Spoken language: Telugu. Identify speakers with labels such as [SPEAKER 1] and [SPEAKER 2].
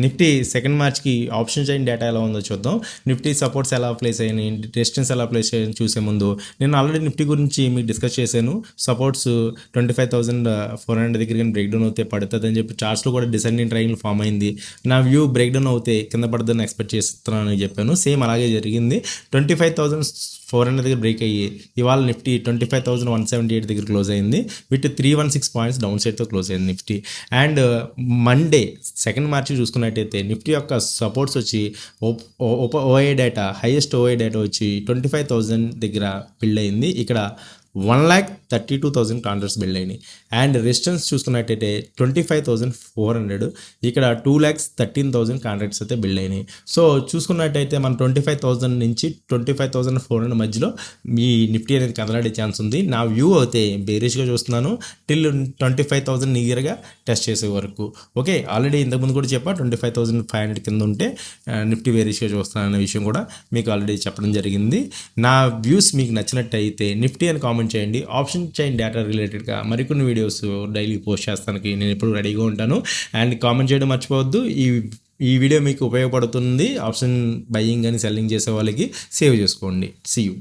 [SPEAKER 1] నిఫ్టీ సెకండ్ మార్చ్కి ఆప్షన్ చైన్ డేటా ఎలా ఉందో చూద్దాం. నిఫ్టీ సపోర్ట్స్ ఎలా ప్లేస్ అయ్యాయి, రెసిస్టెన్స్ ఎలా ప్లేస్ అయ్యాయని చూసే ముందు నేను ఆల్రెడీ నిఫ్టీ గురించి మీకు డిస్కస్ చేశాను. సపోర్ట్స్ 25,400 దగ్గర కానీ బ్రేక్ డౌన్ అవుతే పడుతుంది అని చెప్పి చార్ట్స్లో కూడా డిసెండింగ్ ట్రయాంగిల్ ఫామ్ అయింది. నా వ్యూ బ్రేక్ డౌన్ అవుతే కింద పడుతుందని ఎక్స్పెక్ట్ చేస్తున్నానని చెప్పాను. సేమ్ అలాగే జరిగింది. 25,400 దగ్గర బ్రేక్ అయ్యి ఇవాళ నిఫ్టీ 25,178 దగ్గర క్లోజ్ అయింది. విత్ 316 పాయింట్స్ డౌన్ సైడ్తో క్లోజ్ అయింది Nifty. And Monday second March చూసుకున్నట్టయితే నిఫ్టీ యొక్క సపోర్ట్స్ వచ్చి OA data, highest OA data వచ్చి 25,000 దగ్గర బిల్డ్ అయింది. ఇక్కడ 1,32,000 కాంట్రాక్ట్స్ బిల్డ్ అయినాయి. అండ్ రెసిస్టెన్స్ చూసుకున్నట్టయితే 25,400, ఇక్కడ 2,13,000 కాంట్రాక్ట్స్ అయితే బిల్డ్ అయినాయి. సో చూసుకున్నట్టయితే మనం 25,000 నుంచి 25,400 మధ్యలో మీ నిఫ్టీ అనేది కదలాడే ఛాన్స్ ఉంది. నా వ్యూ అయితే బేరిష్గా చూస్తున్నాను టిల్ 25,000 నియర్గా టెస్ట్ చేసే వరకు. ఓకే, ఆల్రెడీ ఇంతకుముందు కూడా చెప్పా 25,500 కింద ఉంటే నిఫ్టీ బేరిష్గా చూస్తున్నాను అనే విషయం కూడా మీకు ఆల్రెడీ చెప్పడం జరిగింది. నా వ్యూస్ మీకు నచ్చినట్టయితే నిఫ్టీ అని కామెంట్ చేయండి. ఆప్షన్ చైన్ డేటా రిలేటెడ్గా మరికొన్ని వీడియోస్ డైలీ పోస్ట్ చేస్తానికి నేను ఎప్పుడు రెడీగా ఉంటాను. అండ్ కామెంట్ చేయడం మర్చిపోవద్దు. ఈ వీడియో మీకు ఉపయోగపడుతుంది. ఆప్షన్ బయింగ్ అని సెల్లింగ్ చేసే వాళ్ళకి సేవ్ చేసుకోండి. See you.